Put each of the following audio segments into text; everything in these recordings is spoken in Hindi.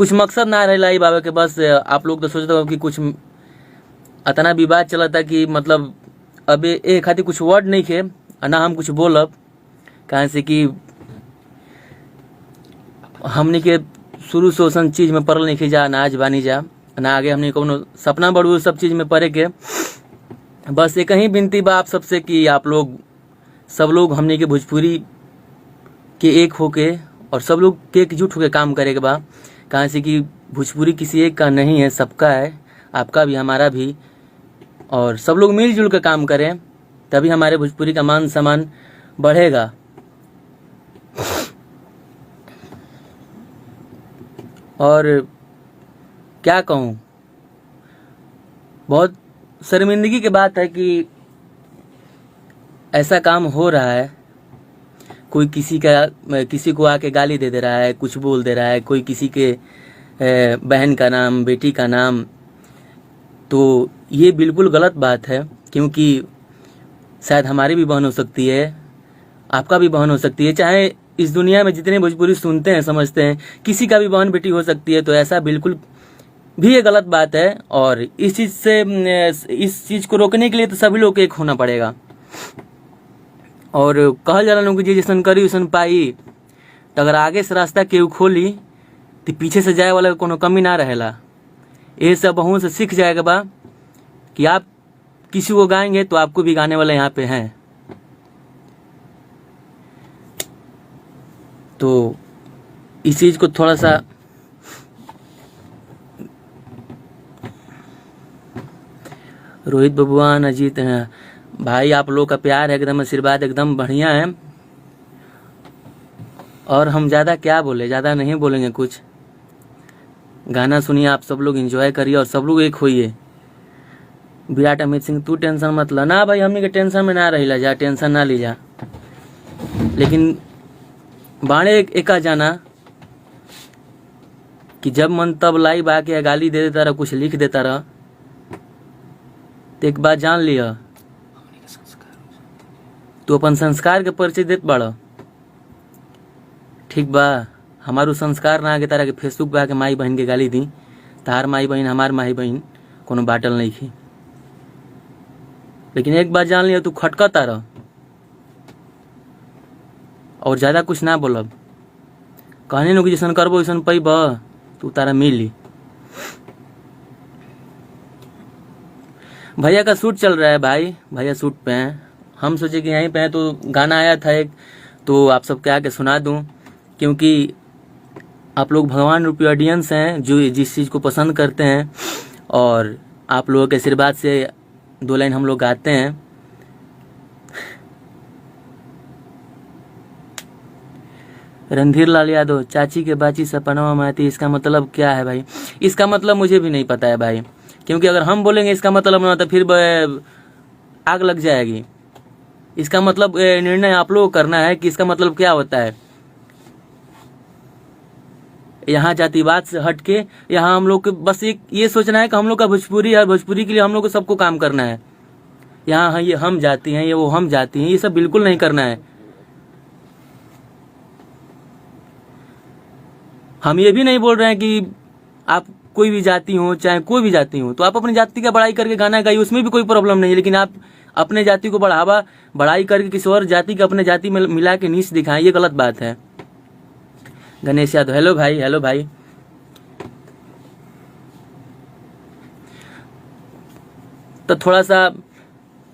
कुछ मकसद ना रहे लाई बाबा के, बस आप लोग तो सोचते हो कि कुछ अतना विवाद चला था कि मतलब अब ए खातिर कुछ वर्ड नहीं खे ना हम कुछ बोलब, कहाँ से कि हमने के शुरू से ओसन चीज में पढ़ल नहीं जा, ना आज बानी जा, ना आगे हमने कोनो सपना बढ़ू सब चीज में पढ़े के। बस एक ही विनती बा आप सबसे कि आप लोग सब लोग हमने के भोजपुरी के एक होके और सब लोग के एकजुट होके काम करे के बा, कहाँ से कि भोजपुरी किसी एक का नहीं है, सबका है, आपका भी हमारा भी, और सब लोग मिलजुल के काम करें तभी हमारे भोजपुरी का मान सम्मान बढ़ेगा। और क्या कहूँ, बहुत शर्मिंदगी की बात है कि ऐसा काम हो रहा है, कोई किसी को आके गाली दे रहा है, कुछ बोल दे रहा है, कोई किसी के बहन का नाम, बेटी का नाम, तो ये बिल्कुल गलत बात है, क्योंकि शायद हमारी भी बहन हो सकती है, आपका भी बहन हो सकती है, चाहे इस दुनिया में जितने भोजपुरी सुनते हैं समझते हैं किसी का भी बहन बेटी हो सकती है, तो ऐसा बिल्कुल भी ये गलत बात है। और इस चीज़ को रोकने के लिए तो सभी लोग एक होना पड़ेगा। और कहल जाला लोग जी जैसन करी वैसन पाई, तो अगर आगे से रास्ता केहू खोली तो पीछे से जाए वाला कोनो कमी ना रहेला। ये सब बहुओं से सीख जाएगा बा कि आप किसी को गाएंगे तो आपको भी गाने वाले यहाँ पे हैं। तो इस चीज़ को थोड़ा सा रोहित बबुआन, अजीत हैं भाई, आप लोग का प्यार है, एकदम आशीर्वाद एकदम बढ़िया है। और हम ज़्यादा क्या बोले, ज़्यादा नहीं बोलेंगे कुछ। गाना सुनिए, आप सब लोग एंजॉय करिए और सब लोग एक होइए। विराट अमित सिंह तू टेंशन मत ला ना भाई, हमने के टेंशन में ना रही जा, टेंशन ना ली जा। लेकिन बाणे एका जाना कि जब मन तब लाई बा के गाली दे देता रहा, कुछ लिख देता रहा, तो एक बात जान लिया, तू अपन संस्कार के परिचय देत बाड़, ठीक बा। हमारू संस्कार ना आगे तारा के फेसबुक पे आके माई बहन के गाली दी, तार माई बहन हमार माई बहन कोनो बाटल नहीं थी। लेकिन एक बात जान लिया, तू खटका तारा और ज्यादा कुछ ना बोलब, कहने नो कि जैसन करबो वैसन पैब, तू तारा मिली। भैया का शूट चल रहा है भाई, भैया शूट पे हैं, हम सोचे कि यहीं पे हैं, तो गाना आया था एक, तो आप सबके आके सुना दूं, क्योंकि आप लोग भगवान रूपी ऑडियंस हैं जो जिस चीज़ को पसंद करते हैं, और आप लोगों के आशीर्वाद से 2 लाइन हम लोग गाते हैं। रणधीर लाल यादव, चाची के बाची सपनवा माती, इसका मतलब क्या है भाई? इसका मतलब मुझे भी नहीं पता है भाई, क्योंकि अगर हम बोलेंगे इसका मतलब ना, तो फिर आग लग जाएगी। इसका मतलब निर्णय आप लोगों को करना है कि इसका मतलब क्या होता है। यहाँ जातिवाद से हट के यहाँ हम लोग को बस एक ये सोचना है कि हम लोग का भोजपुरी है, भोजपुरी के लिए हम लोग को सबको काम करना है। यहाँ ये हम जाति हैं, ये वो हम जाति हैं, ये सब बिल्कुल नहीं करना है। हम ये भी नहीं बोल रहे हैं कि आप कोई भी जाति हो, चाहे कोई भी जाति हो, तो आप अपनी जाति का बड़ाई करके गाना गाइए, उसमें भी कोई प्रॉब्लम नहीं है। लेकिन आप अपने जाति को बड़ाई करके किसी और जाति को अपने जाति में मिला के नीच दिखाएं, ये गलत बात है। गणेश यादव, हेलो भाई, हेलो भाई। तो थोड़ा सा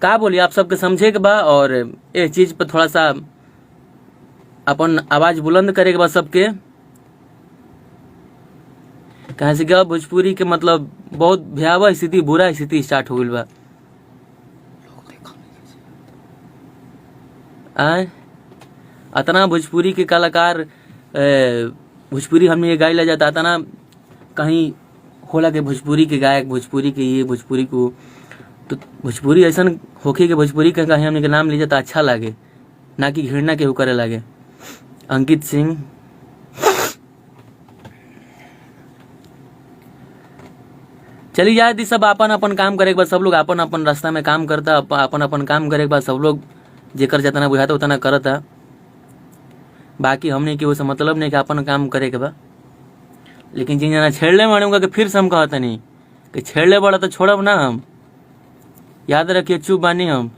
का बोलिए, आप सबके समझे के बा, और इस चीज पर थोड़ा सा अपन आवाज बुलंद करे के बा सबके। कहाँ से क्या भोजपुरी के मतलब बहुत भयावह स्थिति, बुरा स्थिति स्टार्ट हो गई बा। अतना भोजपुरी के कलाकार, भोजपुरी हमने ये गाय ला जाता, अतना कहीं होला के भोजपुरी के गायक, भोजपुरी के ये, भोजपुरी को, तो भोजपुरी ऐसा होके के भोजपुरी का कहीं हमने के नाम ले जाता अच्छा लगे, ना कि घृणा केहू करे लगे। अंकित सिंह, चली जाए थी सब अपन अपन काम करे के बाद, सब लोग अपन अपन रास्ता में काम करता, अपन अपन काम करे के बाद सब लोग जेकर जितना बुझाता उतना करता। बाकी हमने कि वो मतलब नहीं कि अपन काम करे के बा। लेकिन जिन जना छेड़ले मारूंगा कि फिर से हम कहता नहीं कि छेड़ले बड़ा तो छोड़ब ना हम, याद रखिए चुप बानी हम।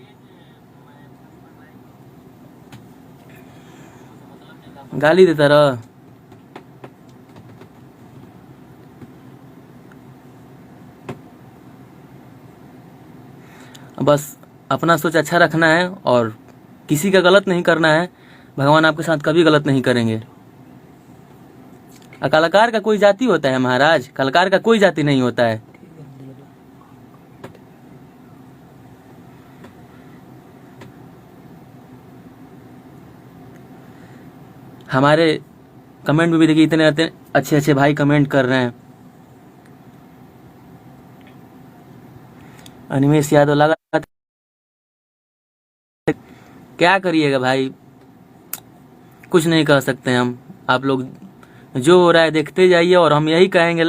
गाली देता रह। बस अपना सोच अच्छा रखना है और किसी का गलत नहीं करना है। भगवान आपके साथ कभी गलत नहीं करेंगे। कलाकार का कोई जाति होता है महाराज? कलाकार का कोई जाति नहीं होता है। हमारे कमेंट में भी देखिए इतने अच्छे अच्छे भाई कमेंट कर रहे हैं। अनिमेश यादव लगा, क्या करिएगा भाई, कुछ नहीं कह सकते हम। आप लोग जो हो रहा है देखते जाइए और हम यही कहेंगे,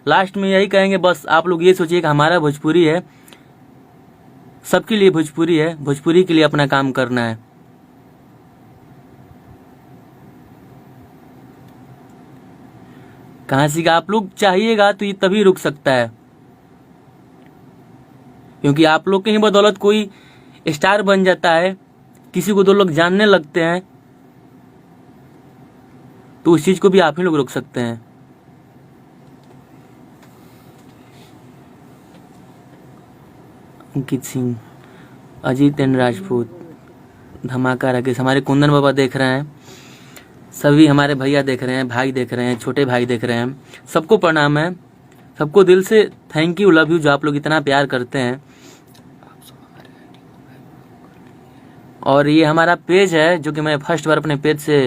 लास्ट में यही कहेंगे, बस आप लोग ये सोचिए कि हमारा भोजपुरी है, सबके लिए भोजपुरी है, भोजपुरी के लिए अपना काम करना है। कहाँ से आप लोग चाहिएगा तो ये तभी रुक सकता है, क्योंकि आप लोग के ही बदौलत कोई स्टार बन जाता है, किसी को दो लोग जानने लगते हैं, तो उस चीज को भी आप ही लोग रोक सकते हैं। अंकित सिंह, अजीत एंड राजपूत, धमाका राकेश, हमारे कुंदन बाबा देख रहे हैं, सभी हमारे भैया देख रहे हैं, भाई देख रहे हैं, छोटे भाई देख रहे हैं, सबको प्रणाम है, सबको दिल से थैंक यू, लव यू, जो आप लोग इतना प्यार करते हैं। और ये हमारा पेज है जो कि मैं फर्स्ट बार अपने पेज से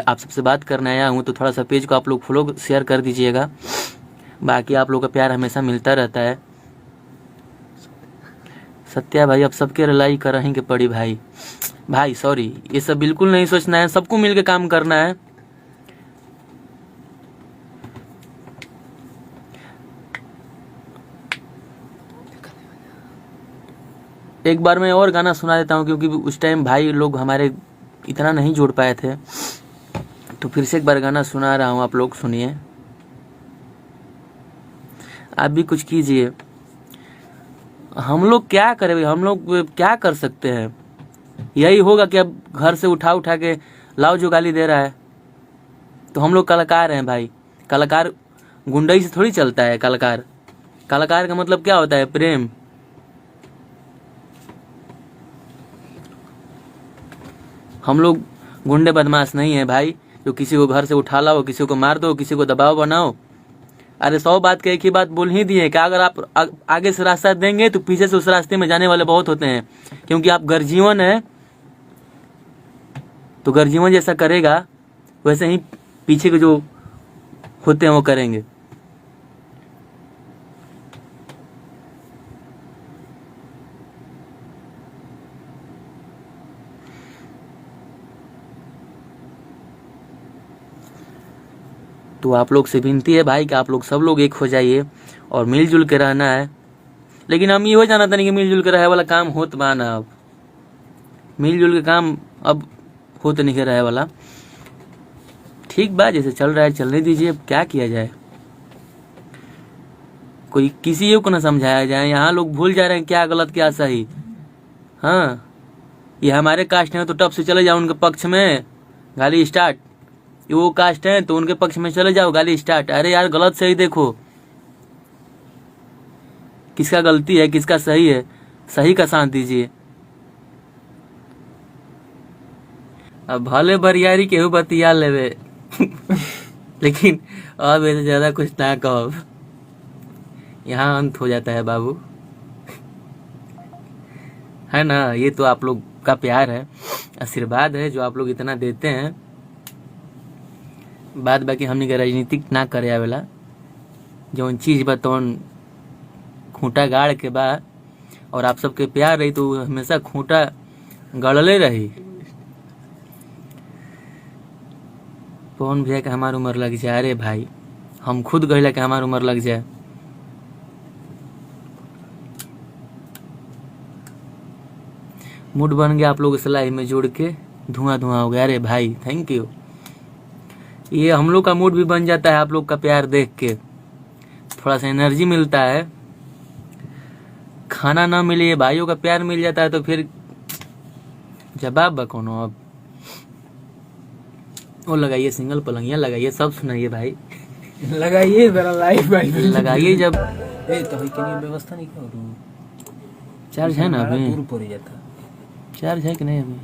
आप सबसे बात करने आया हूँ, तो थोड़ा सा पेज को आप लोग फॉलो शेयर कर दीजिएगा। बाकी आप लोग का प्यार हमेशा मिलता रहता है। सत्या भाई, अब सबके रिलाई करेंगे पड़ी भाई। भाई सॉरी, ये सब बिल्कुल नहीं सोचना है, सबको मिलके काम करना है। एक बार मैं और गाना सुना देता हूँ, क्योंकि उस टाइम भाई लोग हमारे इतना नहीं जोड़ पाए थे, तो फिर से एक बार गाना सुना रहा हूँ, आप लोग सुनिए। आप भी कुछ कीजिए। हम लोग क्या करें, हम लोग क्या कर सकते हैं? यही होगा कि अब घर से उठा उठा के लाओ जो गाली दे रहा है। तो हम लोग कलाकार हैं भाई, कलाकार गुंडई से थोड़ी चलता है। कलाकार, कलाकार का मतलब क्या होता है? प्रेम। हम लोग गुंडे बदमाश नहीं है भाई, जो किसी को घर से उठा लाओ, किसी को मार दो, किसी को दबाव बनाओ। अरे 100 बात के एक ही बात बोल ही दिए कि अगर आप आगे से रास्ता देंगे तो पीछे से उस रास्ते में जाने वाले बहुत होते हैं, क्योंकि आप गर्जीवन है, तो गर्जीवन जैसा करेगा वैसे ही पीछे के जो होते हैं वो करेंगे। तो आप लोग से विनती है भाई कि आप लोग सब लोग एक हो जाइए और मिलजुल के रहना है। लेकिन हम ये हो जाना था नहीं कि मिलजुल के रहे वाला काम होत बा ना, अब मिलजुल के काम अब होत नहीं रहे वाला। ठीक बा, जैसे चल रहा है चलने दीजिए, अब क्या किया जाए। कोई किसी को ना समझाया जाए, यहाँ लोग भूल जा रहे हैं क्या गलत क्या सही। हाँ, ये हमारे कास्ट है तो टप से चले जाओ उनके पक्ष में, गाली स्टार्ट। ये वो कास्ट है तो उनके पक्ष में चले जाओ, गाली स्टार्ट। अरे यार गलत सही देखो, किसका गलती है किसका सही है, सही का साथ दीजिए। अब भले बरियारी केहू बतिया लेवे लेकिन अब ऐसे ज्यादा कुछ ना कहो, यहाँ अंत हो जाता है बाबू, है ना। ये तो आप लोग का प्यार है, आशीर्वाद है जो आप लोग इतना देते हैं। बाद बाकी हमने के राजनीतिक ना करे आवेला, जौन चीज बा तौन खूंटा गाड़ के बा, और आप सबके प्यार रही तो हमेशा खूंटा गड़ले रही। कौन भैया के हमार उम्र लग जाए? अरे भाई हम खुद गहला के हमार उम्र लग जाए। मूड बन गया आप लोग इस लाइव में जुड़ के, धुआं धुआं हो गया। अरे भाई थैंक यू। ये हम लोग का मूड भी बन जाता है आप लोग का प्यार देख के, थोड़ा सा एनर्जी मिलता है। खाना ना मिले, ये भाइयों का प्यार मिल जाता है तो फिर जवाब बकोनो। अब वो लगाइए, सिंगल पलंगिया लगाइए, सब सुनाइए भाई। लगाइए जरा लाइव भाई लगाइए जब ए तो भाई के लिए व्यवस्था नहीं करो। चार्ज है ना अभी, दूर पड़ जाता। चार्ज है कि नहीं अभी?